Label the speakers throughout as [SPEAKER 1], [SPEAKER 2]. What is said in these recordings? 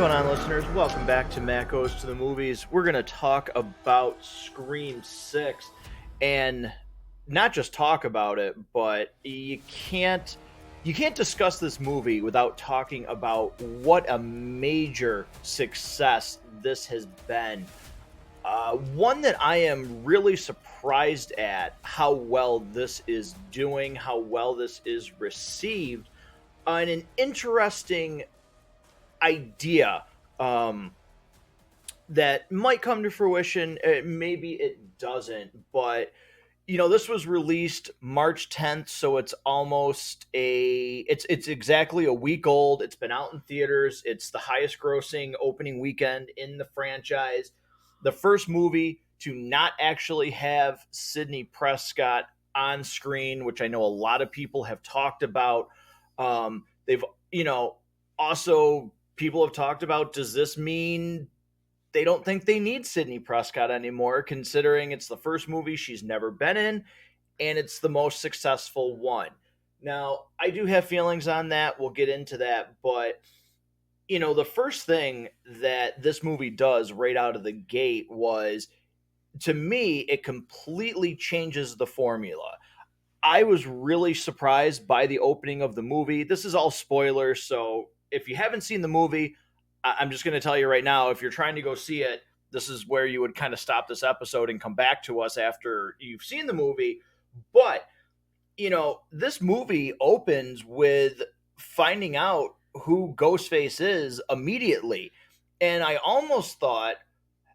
[SPEAKER 1] going on, listeners? Welcome back to Matt Goes to the Movies. We're going to talk about Scream 6, and not just talk about it, but you can't discuss this movie without talking about what a major success this has been. One that I am really surprised at how well this is doing, how well this is received, and an interesting idea that might come to fruition. Maybe it doesn't, but this was released March 10th, so it's almost it's exactly a week old. It's been out in theaters. It's the highest grossing opening weekend in the franchise. The first movie to not actually have Sidney Prescott on screen, which I know a lot of people have talked about. They've also people have talked about, does this mean they don't think they need Sidney Prescott anymore, considering it's the first movie she's never been in, and it's the most successful one? Now, I do have feelings on that. We'll get into that. But, the first thing that this movie does right out of the gate was, to me, it completely changes the formula. I was really surprised by the opening of the movie. This is all spoilers, so if you haven't seen the movie, I'm just going to tell you right now, if you're trying to go see it, this is where you would kind of stop this episode and come back to us after you've seen the movie. But, this movie opens with finding out who Ghostface is immediately. And I almost thought,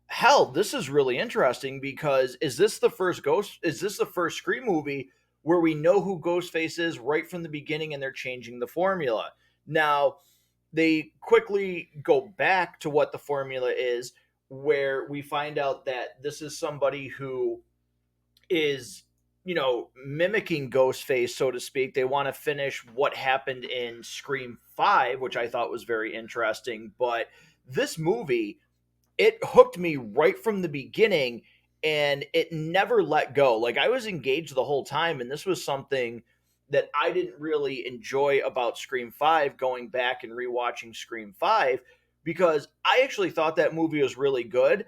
[SPEAKER 1] hell, this is really interesting, because is this the first Scream movie where we know who Ghostface is right from the beginning and they're changing the formula? Now, they quickly go back to what the formula is, where we find out that this is somebody who is, mimicking Ghostface, so to speak. They want to finish what happened in Scream 5, which I thought was very interesting. But this movie, it hooked me right from the beginning, and it never let go. Like, I was engaged the whole time, and this was something that I didn't really enjoy about Scream 5, going back and rewatching Scream 5, because I actually thought that movie was really good,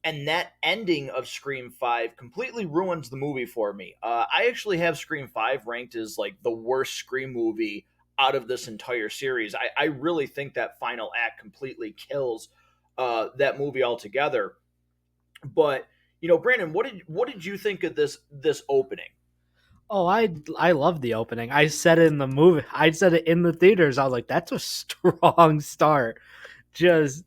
[SPEAKER 1] and that ending of Scream 5 completely ruins the movie for me. I actually have Scream 5 ranked as like the worst Scream movie out of this entire series. I really think that final act completely kills that movie altogether. But, Brandon, what did you think of this opening?
[SPEAKER 2] Oh, I love the opening. I said it in the movie. I said it in the theaters. I was like, that's a strong start. Just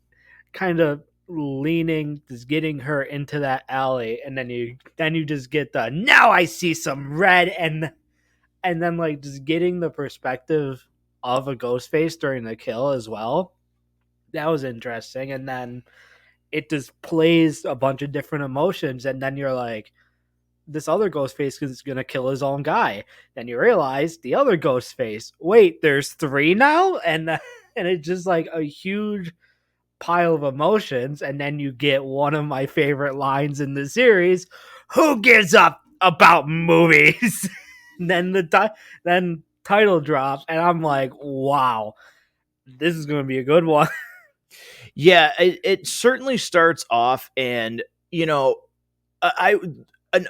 [SPEAKER 2] kind of leaning, just getting her into that alley, and then you just get the, now I see some red, and then like just getting the perspective of a Ghostface during the kill as well. That was interesting. And then it just plays a bunch of different emotions, and then you're like, this other Ghostface is going to kill his own guy. Then you realize the other Ghostface, wait, there's 3 now? And it's just like a huge pile of emotions. And then you get one of my favorite lines in the series, who gives up about movies? then then title drops, and I'm like, wow, this is going to be a good one.
[SPEAKER 1] Yeah, it certainly starts off, and,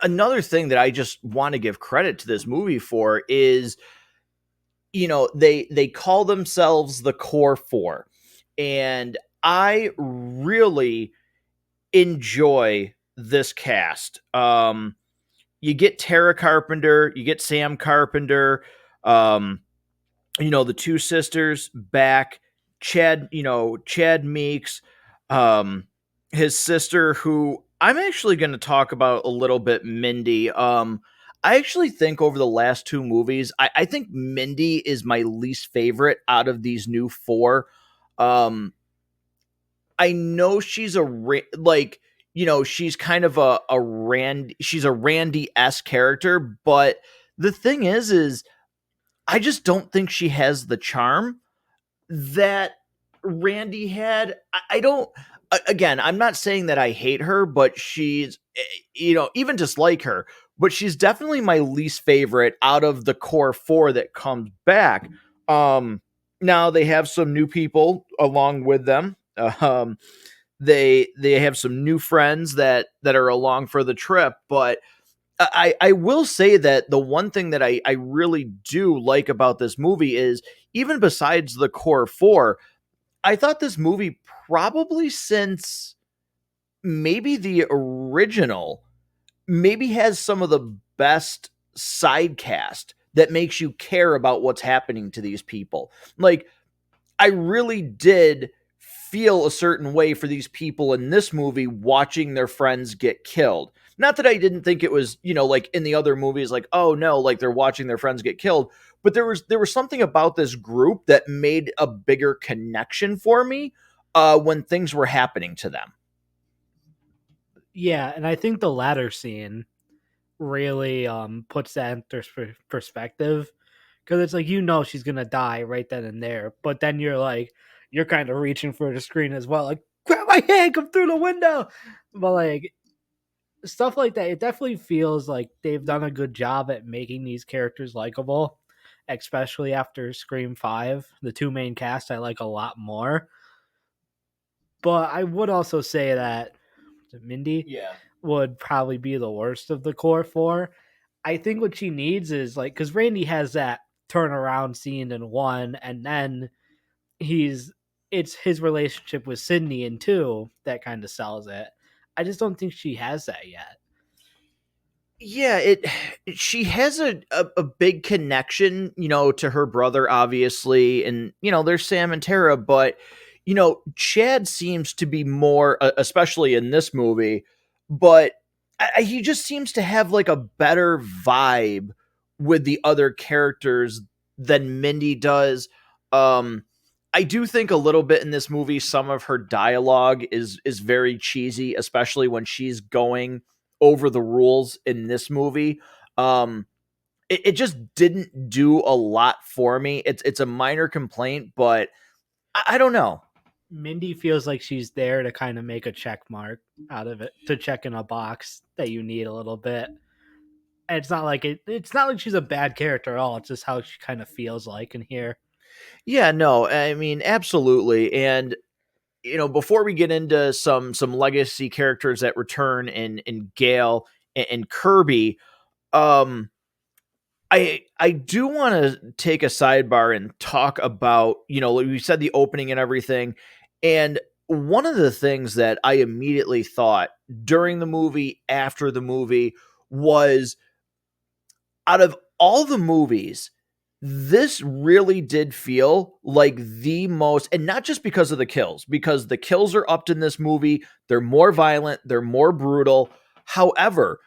[SPEAKER 1] another thing that I just want to give credit to this movie for is, they call themselves the Core Four, and I really enjoy this cast. You get Tara Carpenter, you get Sam Carpenter, the two sisters back, Chad Meeks, his sister, who I'm actually going to talk about a little bit, Mindy. I actually think over the last 2 movies, I think Mindy is my least favorite out of these new 4. I know she's she's kind of she's a Randy-esque character, but the thing is I just don't think she has the charm that Randy had. I don't, again, I'm not saying that I hate her, but she's, even dislike her, but she's definitely my least favorite out of the Core 4 that comes back. Now they have some new people along with them. Um, they have some new friends that are along for the trip, but I will say that the one thing that I really do like about this movie is, even besides the core four, I thought this movie, probably since maybe the original, maybe has some of the best side cast that makes you care about what's happening to these people. Like, I really did feel a certain way for these people in this movie watching their friends get killed. Not that I didn't think it was, like in the other movies, like, oh no, like they're watching their friends get killed, but there was something about this group that made a bigger connection for me when things were happening to them.
[SPEAKER 2] Yeah, and I think the latter scene really puts that into perspective, because it's like, she's gonna die right then and there, but then you're kind of reaching for the screen as well, like, grab my hand, come through the window. But like, stuff like that, it definitely feels like they've done a good job at making these characters likable, especially after Scream 5. The two main cast I like a lot more. But I would also say that Mindy
[SPEAKER 1] Yeah.
[SPEAKER 2] would probably be the worst of the core four. I think what she needs is, like, because Randy has that turnaround scene in one, and then he's it's his relationship with Sydney in two that kind of sells it. I just don't think she has that yet.
[SPEAKER 1] Yeah, she has a big connection, to her brother, obviously, and there's Sam and Tara, but Chad seems to be more, especially in this movie, but he just seems to have like a better vibe with the other characters than Mindy does. um I do think a little bit in this movie some of her dialogue is very cheesy, especially when she's going over the rules in this movie. Um, it just didn't do a lot for me. It's a minor complaint, but I don't know.
[SPEAKER 2] Mindy feels like she's there to kind of make a check mark out of it, to check in a box that you need a little bit. And it's not like she's a bad character at all. It's just how she kind of feels like in here.
[SPEAKER 1] Yeah, no, I mean, absolutely. And before we get into some legacy characters that return in Gale and Kirby, um, I do want to take a sidebar and talk about, like we said, the opening and everything. And one of the things that I immediately thought during the movie, after the movie, was, out of all the movies, this really did feel like the most, and not just because of the kills, because the kills are upped in this movie. They're more violent, they're more brutal. However,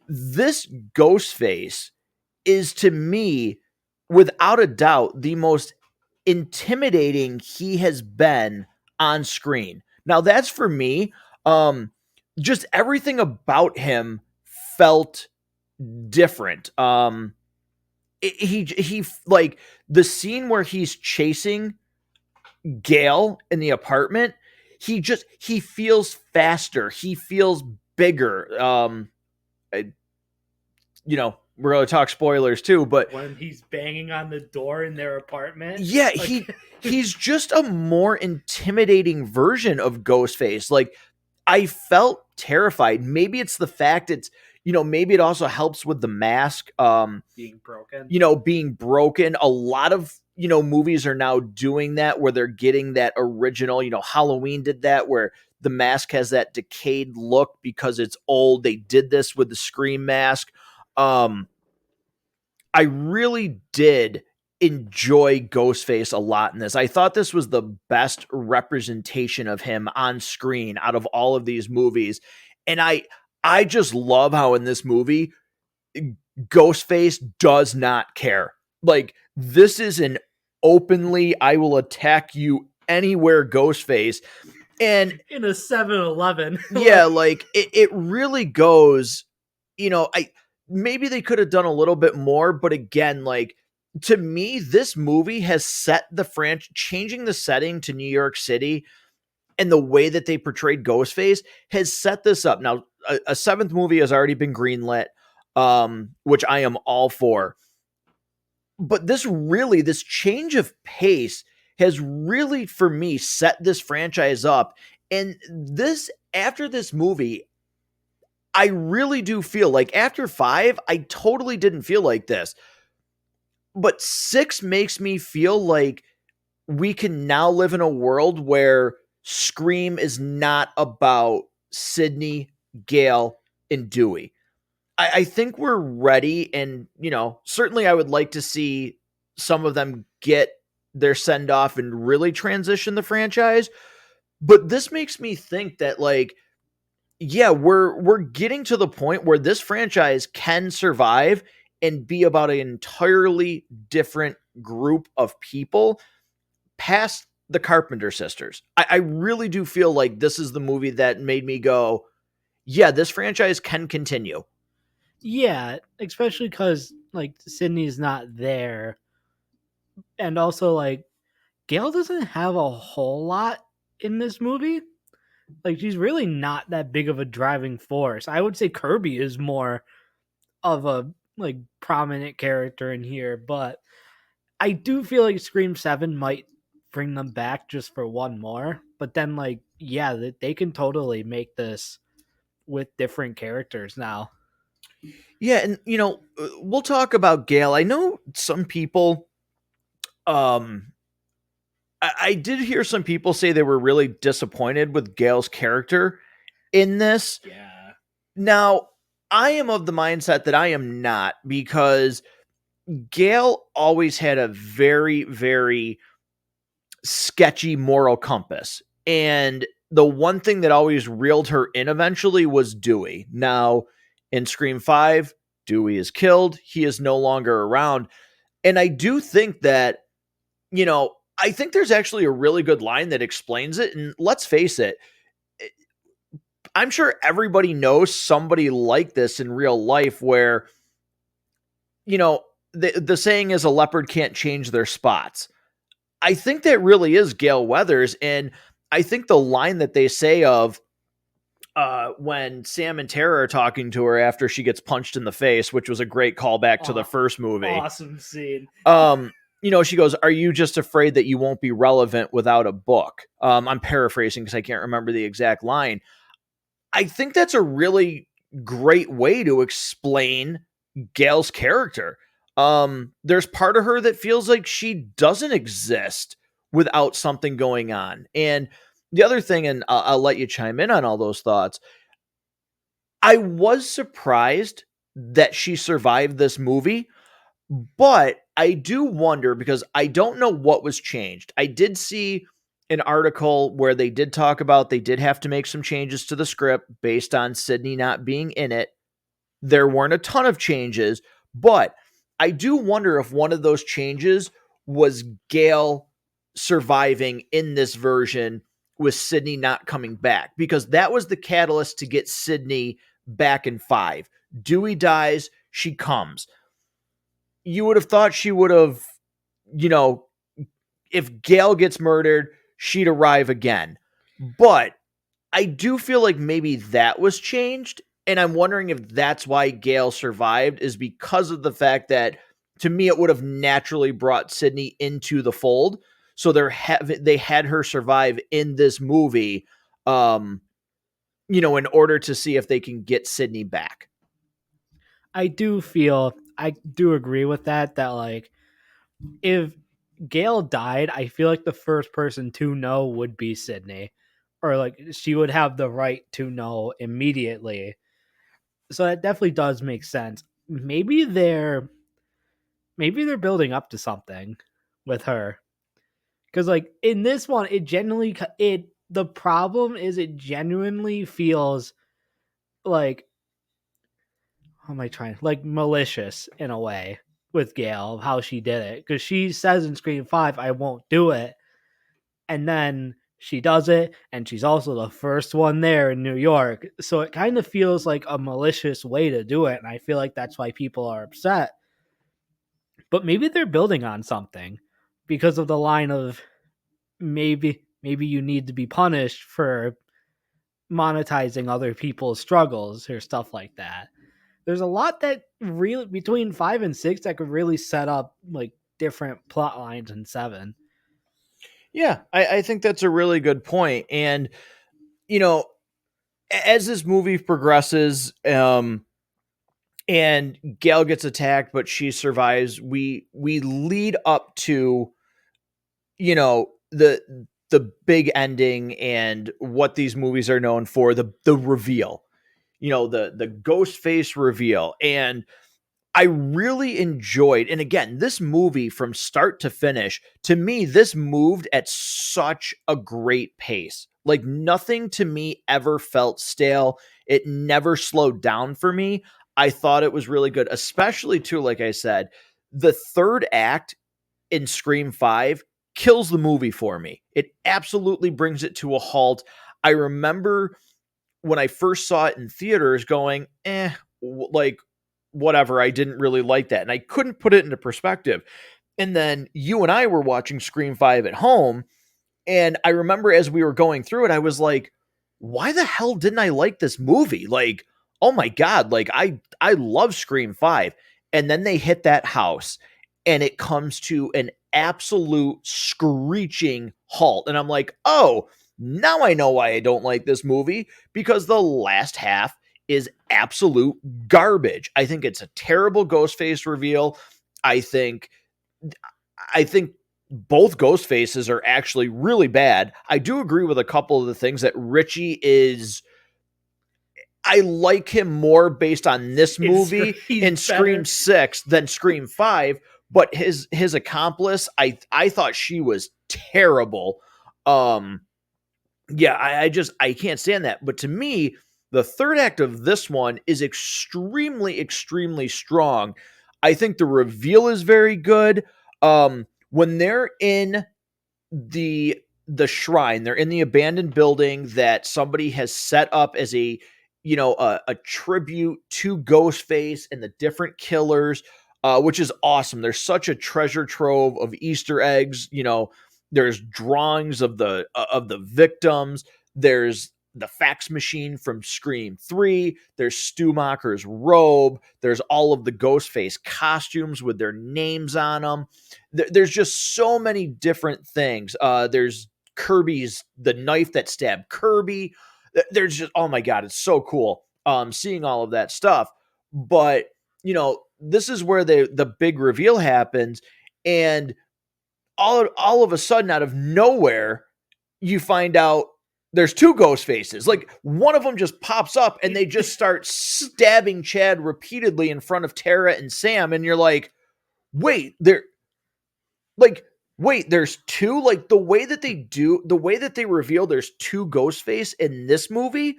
[SPEAKER 1] this Ghostface is, to me, without a doubt, the most intimidating he has been on screen. Now, that's for me. Just everything about him felt different. He like the scene where he's chasing Gale in the apartment. He feels faster. He feels bigger. We're going to talk spoilers too, but
[SPEAKER 2] When he's banging on the door in their apartment,
[SPEAKER 1] yeah,
[SPEAKER 2] like,
[SPEAKER 1] he's just a more intimidating version of Ghostface. Like, I felt terrified. Maybe it's the fact maybe it also helps with the mask
[SPEAKER 2] being broken.
[SPEAKER 1] being broken. A lot of movies are now doing that, where they're getting that original, Halloween did that, where the mask has that decayed look because it's old. They did this with the Scream mask. um I really did enjoy Ghostface a lot in this. I thought this was the best representation of him on screen out of all of these movies. And I just love how in this movie Ghostface does not care. Like, this is an openly, I will attack you anywhere Ghostface. And
[SPEAKER 2] In a 7-Eleven.
[SPEAKER 1] yeah, like it really goes, I maybe they could have done a little bit more, but again, like, to me, this movie has set the franchise, changing the setting to New York City, and the way that they portrayed Ghostface has set this up. Now, a seventh movie has already been greenlit, which I am all for. But this change of pace has really, for me, set this franchise up. And this, after this movie, I really do feel like after 5, I totally didn't feel like this. But 6 makes me feel like we can now live in a world where Scream is not about Sydney, Gale, and Dewey. I think we're ready, and certainly I would like to see some of them get their send off and really transition the franchise. But this makes me think that, like, yeah, we're getting to the point where this franchise can survive and be about an entirely different group of people past the Carpenter sisters. I really do feel like this is the movie that made me go, yeah, this franchise can continue.
[SPEAKER 2] Yeah, especially because like Sydney's not there, and also like Gail doesn't have a whole lot in this movie. Like she's really not that big of a driving force. I would say Kirby is more of a like prominent character in here, but I do feel like Scream 7 might bring them back just for one more. But then like yeah, they can totally make this with different characters now.
[SPEAKER 1] Yeah, and we'll talk about Gale. I know some people I did hear some people say they were really disappointed with Gale's character in this.
[SPEAKER 2] Yeah.
[SPEAKER 1] Now, I am of the mindset that I am not, because Gale always had a very, very sketchy moral compass. And the one thing that always reeled her in eventually was Dewey. Now, in Scream 5, Dewey is killed. He is no longer around. And I do think that, I think there's actually a really good line that explains it. And let's face it, I'm sure everybody knows somebody like this in real life where, the saying is a leopard can't change their spots. I think that really is Gale Weathers. And I think the line that they say of when Sam and Tara are talking to her after she gets punched in the face, which was a great callback to the first movie.
[SPEAKER 2] Awesome scene.
[SPEAKER 1] She goes, "Are you just afraid that you won't be relevant without a book?" I'm paraphrasing because I can't remember the exact line. I think that's a really great way to explain Gale's character. There's part of her that feels like she doesn't exist without something going on. And the other thing, and I'll let you chime in on all those thoughts, I was surprised that she survived this movie, but I do wonder because I don't know what was changed. I did see an article where they did talk about they did have to make some changes to the script based on Sydney not being in it. There weren't a ton of changes, but I do wonder if one of those changes was Gale surviving in this version with Sydney not coming back, because that was the catalyst to get Sydney back in 5. Dewey dies, she comes. You would have thought she would have, you know, if Gale gets murdered, she'd arrive again. But I do feel like maybe that was changed. And I'm wondering if that's why Gale survived, is because of the fact that, to me, it would have naturally brought Sydney into the fold. So they had her survive in this movie, in order to see if they can get Sydney back.
[SPEAKER 2] I do agree with that like if Gale died, I feel like the first person to know would be Sydney, or like she would have the right to know immediately. So that definitely does make sense. Maybe they're building up to something with her, because like in this one, the problem is it genuinely feels like, how am I trying, like malicious in a way with Gale, how she did it, because she says in Scream 5, "I won't do it," and then she does it, and she's also the first one there in New York. So it kind of feels like a malicious way to do it, and I feel like that's why people are upset. But maybe they're building on something because of the line of maybe you need to be punished for monetizing other people's struggles or stuff like that. There's a lot that really between 5 and 6 that could really set up like different plot lines in 7.
[SPEAKER 1] Yeah, I think that's a really good point. And, you know, as this movie progresses, and Gail gets attacked, but she survives, we lead up to, the big ending and what these movies are known for, the reveal, the ghost face reveal. And I really enjoyed, and again, this movie from start to finish, to me, this moved at such a great pace. Like nothing to me ever felt stale. It never slowed down for me. I thought it was really good, especially too, like I said, the third act in Scream 5 kills the movie for me. It absolutely brings it to a halt. I remember when I first saw it in theaters going, like whatever, I didn't really like that. And I couldn't put it into perspective. And then you and I were watching Scream 5 at home, and I remember as we were going through it, I was like, why the hell didn't I like this movie? Like, oh my God, like I love Scream 5. And then they hit that house and it comes to an absolute screeching halt. And I'm like, oh, now I know why I don't like this movie, because the last half is absolute garbage. I think it's a terrible Ghostface reveal. I think I think both ghost faces are actually really bad. I do agree with a couple of the things that Richie is. I like him more based on this movie
[SPEAKER 2] He's
[SPEAKER 1] in Scream
[SPEAKER 2] better.
[SPEAKER 1] 6 than Scream 5, but his accomplice, I thought she was terrible. Um yeah, I can't stand that. But to me, the third act of this one is extremely, extremely strong. I think the reveal is very good. When they're in the the shrine, they're in the abandoned building that somebody has set up as a tribute to Ghostface and the different killers, which is awesome. There's such a treasure trove of Easter eggs. There's drawings of the victims. There's the fax machine from Scream 3. There's Stumacher's robe. There's all of the Ghostface costumes with their names on them. There's just so many different things. There's Kirby's, the knife that stabbed Kirby. There's just, oh my God, it's so cool seeing all of that stuff. But, this is where the big reveal happens. And all of a sudden, out of nowhere, you find out there's two ghost faces. Like one of them just pops up and they just start stabbing Chad repeatedly in front of Tara and Sam. And you're like, wait, like, there's two? Like the way that they reveal there's two Ghostface in this movie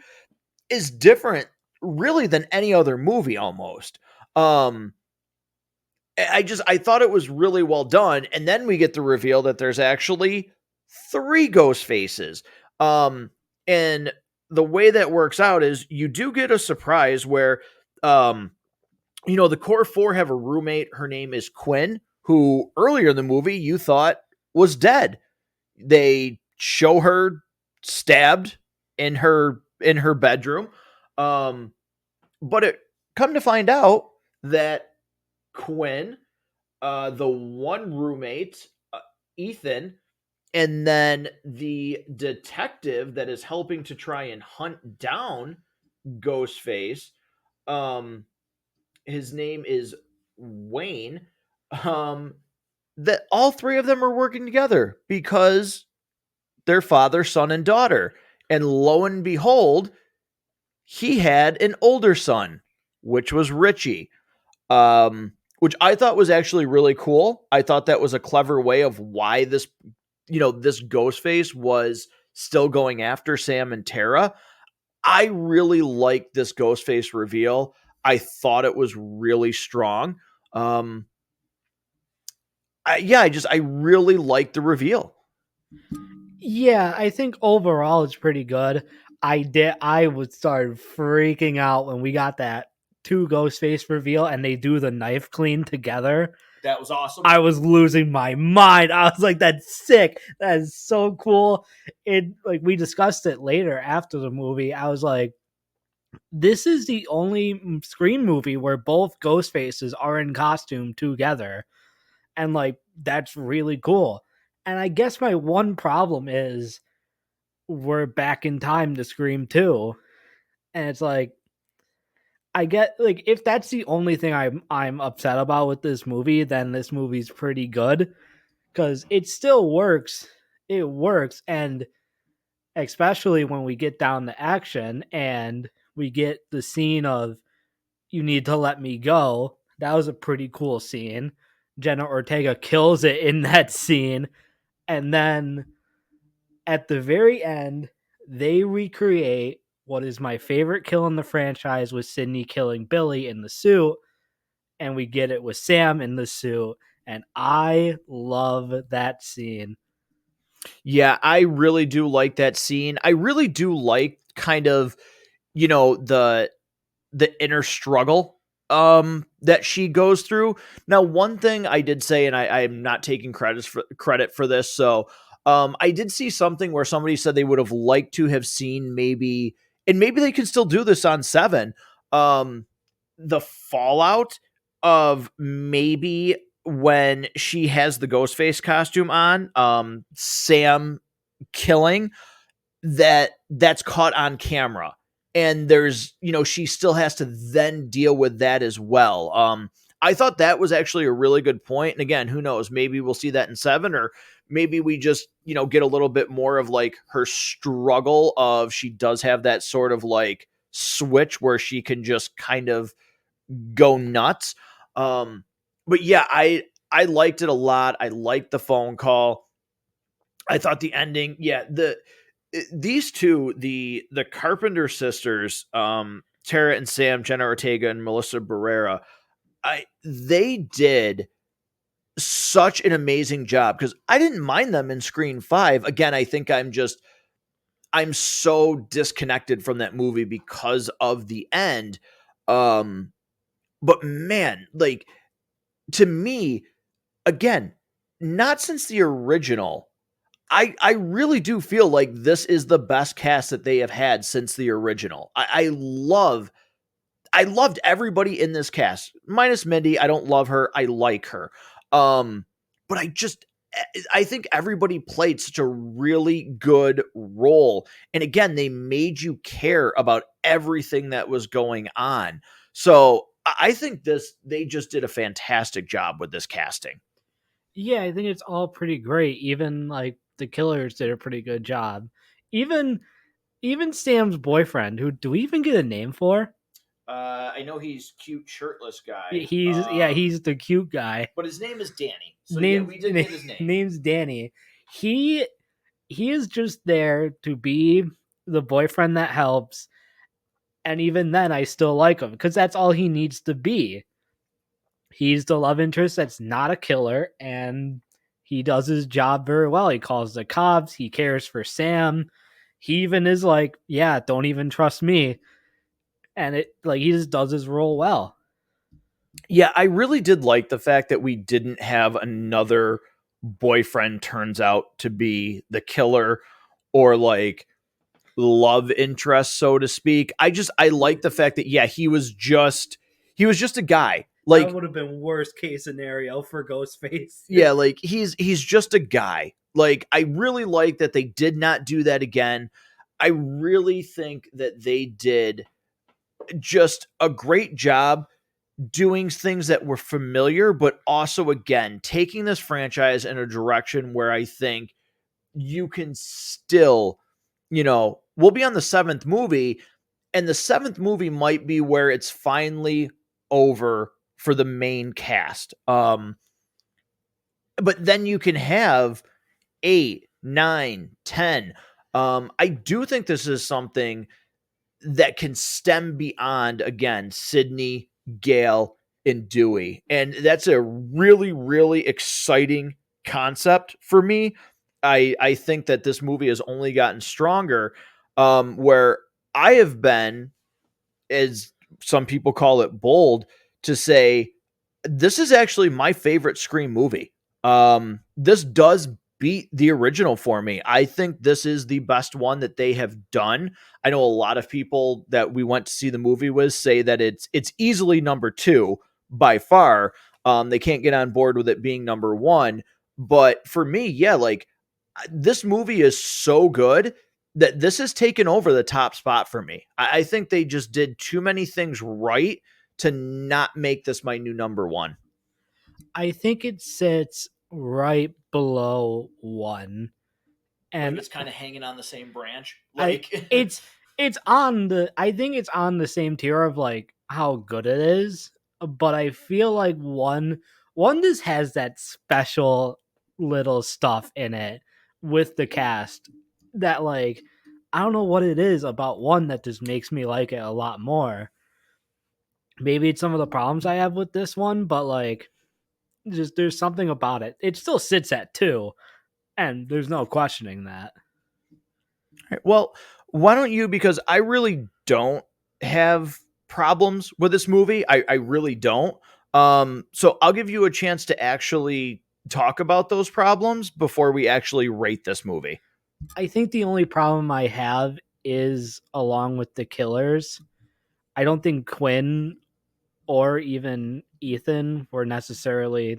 [SPEAKER 1] is different really than any other movie almost. Um, I thought it was really well done. And then we get the reveal that there's actually three ghost faces. And the way that works out is you do get a surprise where, um, the core four have a roommate. Her name is Quinn, who earlier in the movie you thought was dead. They show her stabbed in her bedroom. But it come to find out that Quinn, the one roommate, Ethan, and then the detective that is helping to try and hunt down Ghostface. Um, his name is Wayne. Um, that all three of them are working together because they're father, son, and daughter. And lo and behold, he had an older son, which was Richie. Which I thought was actually really cool. I thought that was a clever way of why this Ghostface was still going after Sam and Tara. I really liked this Ghostface reveal. I thought it was really strong. Um, I really liked the reveal.
[SPEAKER 2] Yeah, I think overall it's pretty good. I would start freaking out when we got that two ghost face reveal and they do the knife clean together.
[SPEAKER 1] That was awesome.
[SPEAKER 2] I was losing my mind. I was like, that's sick. That is so cool. It like we discussed it later after the movie. I was like, this is the only Scream movie where both ghost faces are in costume together. And like that's really cool. And I guess my one problem is we're back in time to Scream 2. And it's like, I get like if that's the only thing I'm upset about with this movie, then this movie's pretty good because it still works. It works, and especially when we get down to action and we get the scene of "You need to let me go." That was a pretty cool scene. Jenna Ortega kills it in that scene, and then at the very end, they recreate what is my favorite kill in the franchise with Sydney killing Billy in the suit, and we get it with Sam in the suit, and I love that scene.
[SPEAKER 1] Yeah, I really do like that scene. I really do like kind of, you know, the inner struggle that she goes through. Now, one thing I did say, and I'm not taking credit for this, so I did see something where somebody said they would have liked to have seen maybe, and maybe they can still do this on seven, um, the fallout of maybe when she has the Ghostface costume on, Sam killing that's caught on camera, and there's, you know, she still has to then deal with that as well. I thought that was actually a really good point, and again, who knows, maybe we'll see that in seven, or maybe we just, you know, get a little bit more of like her struggle of she does have that sort of like switch where she can just kind of go nuts. But yeah, I liked it a lot. I liked the phone call. I thought the ending, yeah, these two, the Carpenter sisters, Tara and Sam, Jenna Ortega and Melissa Barrera, they did such an amazing job because I didn't mind them in Screen 5. Again, I think I'm so disconnected from that movie because of the end. Um, but man, like, to me, again, not since the original, I really do feel like this is the best cast that they have had since the original. I loved everybody in this cast, minus Mindy. I don't love her. I like her. But I think everybody played such a really good role. And again, they made you care about everything that was going on. So I think they just did a fantastic job with this casting.
[SPEAKER 2] Yeah, I think it's all pretty great. Even like the killers did a pretty good job. Even even Sam's boyfriend, who do we even get a name for?
[SPEAKER 1] I know he's cute, shirtless guy.
[SPEAKER 2] He's yeah, he's the cute guy.
[SPEAKER 1] But his name is Danny. So yeah,
[SPEAKER 2] Name's
[SPEAKER 1] we did get his name.
[SPEAKER 2] name's Danny. He he is just there to be the boyfriend that helps, and even then I still like him because that's all he needs to be. He's the love interest that's not a killer, and he does his job very well. He calls the cops, he cares for Sam. He even is like, yeah, don't even trust me. And it like he just does his role well.
[SPEAKER 1] Yeah, I really did like the fact that we didn't have another boyfriend turns out to be the killer, or like love interest, so to speak. I like the fact that yeah, he was just a guy.
[SPEAKER 2] That
[SPEAKER 1] Like,
[SPEAKER 2] would have been worst case scenario for Ghostface.
[SPEAKER 1] yeah, like he's just a guy. Like, I really like that they did not do that again. I really think that they did just a great job doing things that were familiar, but also, again, taking this franchise in a direction where I think you can still, you know, we'll be on the seventh movie, and the seventh movie might be where it's finally over for the main cast. But then you can have eight, nine, 10. I do think this is something that can stem beyond, again, Sydney, Gale, and Dewey. And that's a really, really exciting concept for me. I think that this movie has only gotten stronger. Where I have been, as some people call it, bold to say this is actually my favorite Scream movie. This does beat the original for me. I think this is the best one that they have done. I know a lot of people that we went to see the movie with say that it's easily number two by far. They can't get on board with it being number one. But for me, yeah, like this movie is so good that this has taken over the top spot for me. I think they just did too many things right to not make this my new number one.
[SPEAKER 2] I think it sits right below one,
[SPEAKER 1] Like
[SPEAKER 2] and
[SPEAKER 1] it's kind of hanging on the same branch.
[SPEAKER 2] I
[SPEAKER 1] Like
[SPEAKER 2] it's on the I think it's on the same tier of like how good it is, but I feel like one just has that special little stuff in it with the cast that like I don't know what it is about one that just makes me like it a lot more. Maybe it's some of the problems I have with this one, but like just there's something about it. It still sits at 2, and there's no questioning that.
[SPEAKER 1] well, why don't you? Because I really don't have problems with this movie. I really don't. So I'll give you a chance to actually talk about those problems before we actually rate this movie.
[SPEAKER 2] I think the only problem I have is along with the killers. I don't think Quinn or even Ethan were necessarily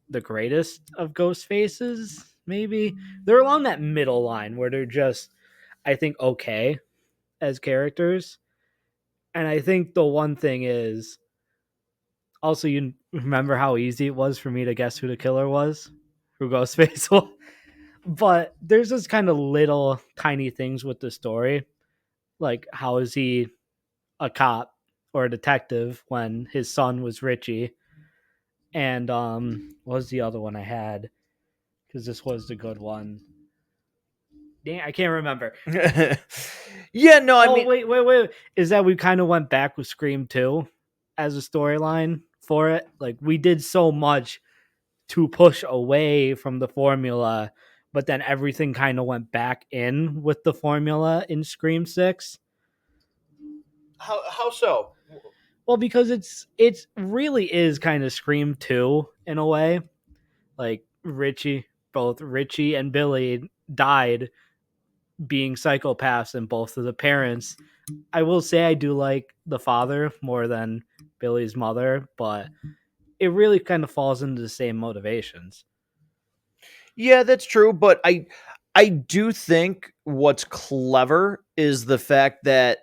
[SPEAKER 2] the greatest of ghost faces. Maybe they're along that middle line where they're just, I think, okay as characters. And I think the one thing is also, you remember how easy it was for me to guess who the killer was, who Ghostface was. But there's just kind of little tiny things with the story, like how is he a cop or a detective when his son was Richie? And what was the other one I had? Because this was the good one. Dang, I can't remember.
[SPEAKER 1] Yeah, no, I
[SPEAKER 2] Oh
[SPEAKER 1] mean,
[SPEAKER 2] wait. Is that we kind of went back with Scream 2 as a storyline for it? Like we did so much to push away from the formula, but then everything kind of went back in with the formula in Scream 6.
[SPEAKER 1] how so?
[SPEAKER 2] Well, because it's really is kind of Scream 2 in a way. Like both Richie and Billy died being psychopaths, and both of the parents. I will say I do like the father more than Billy's mother, but it really kind of falls into the same motivations.
[SPEAKER 1] Yeah, that's true, but I do think what's clever is the fact that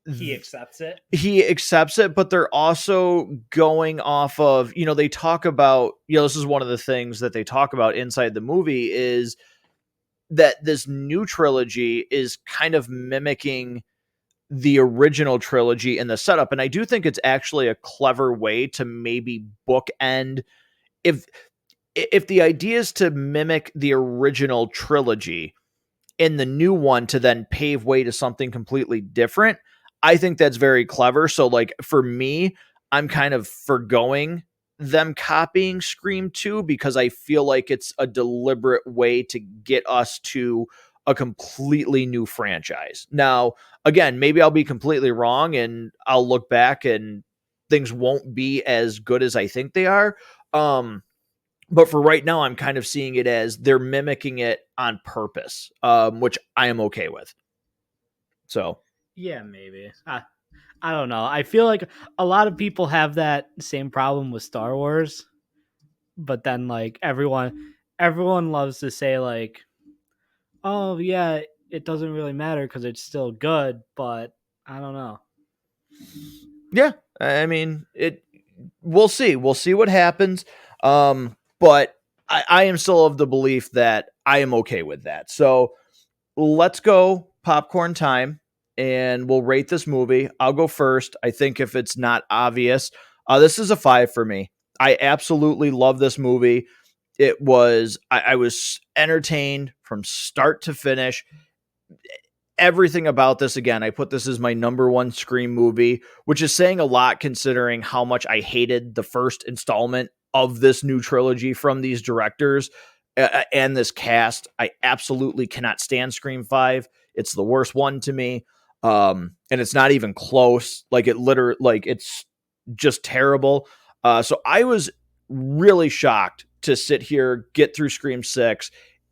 [SPEAKER 2] He accepts it.
[SPEAKER 1] he accepts it, but they're also going off of, they talk about, this is one of the things that they talk about inside the movie is that this new trilogy is kind of mimicking the original trilogy in the setup. And I do think it's actually a clever way to maybe bookend if the idea is to mimic the original trilogy in the new one to then pave way to something completely different. I think that's very clever. So, like, for me, I'm kind of forgoing them copying Scream 2 because I feel like it's a deliberate way to get us to a completely new franchise. Now, again, maybe I'll be completely wrong and I'll look back and things won't be as good as I think they are. But for right now, I'm kind of seeing it as they're mimicking it on purpose, which I am okay with. So,
[SPEAKER 2] Yeah, maybe. I don't know. I feel like a lot of people have that same problem with Star Wars, but then like everyone loves to say like, "Oh yeah, it doesn't really matter because it's still good," but I don't know.
[SPEAKER 1] yeah, I mean, it. We'll see. We'll see what happens. But I am still of the belief that I am okay with that. So let's go popcorn time, and we'll rate this movie. I'll go first. I think if it's not obvious, this is a 5 for me. I absolutely love this movie. I was entertained from start to finish. Everything about this, again, I put this as my number one Scream movie, which is saying a lot considering how much I hated the first installment of this new trilogy from these directors and this cast. I absolutely cannot stand Scream 5. It's the worst one to me. And it's not even close. Like it's just terrible. So I was really shocked to sit here, get through Scream 6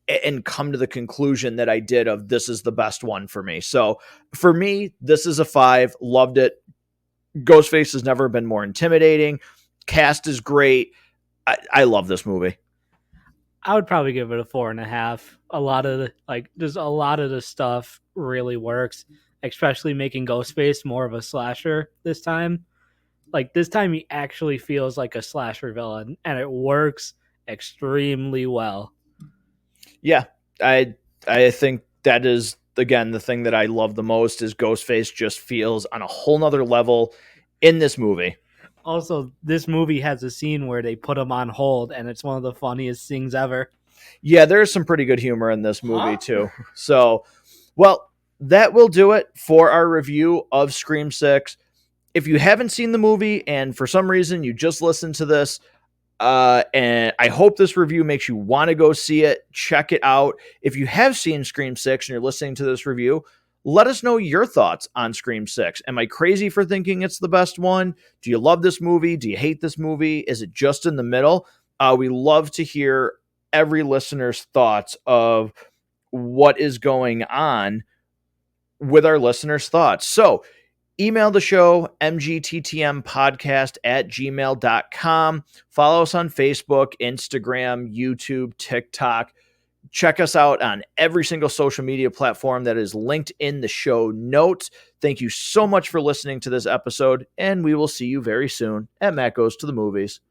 [SPEAKER 1] and come to the conclusion that I did of this is the best one for me. So for me, this is a 5. Loved it. Ghostface has never been more intimidating. Cast is great. I love this movie.
[SPEAKER 2] I would probably give it a 4.5. A lot of just a lot of the stuff really works, especially making Ghostface more of a slasher this time. Like this time, he actually feels like a slasher villain, and it works extremely well.
[SPEAKER 1] Yeah, I think that is again the thing that I love the most is Ghostface just feels on a whole nother level in this movie.
[SPEAKER 2] Also, this movie has a scene where they put him on hold, and it's one of the funniest things ever.
[SPEAKER 1] Yeah, there's some pretty good humor in this movie
[SPEAKER 2] Huh?
[SPEAKER 1] too. So, well, that will do it for our review of Scream 6. If you haven't seen the movie and for some reason you just listened to this, and I hope this review makes you want to go see it, check it out. If you have seen Scream 6 and you're listening to this review, let us know your thoughts on Scream 6. Am I crazy for thinking it's the best one? Do you love this movie? Do you hate this movie? Is it just in the middle? We love to hear every listener's thoughts of what is going on with our listeners' thoughts. So email the show, mgttmpodcast@gmail.com. Follow us on Facebook, Instagram, YouTube, TikTok. Check us out on every single social media platform that is linked in the show notes. Thank you so much for listening to this episode, and we will see you very soon at Matt Goes to the Movies.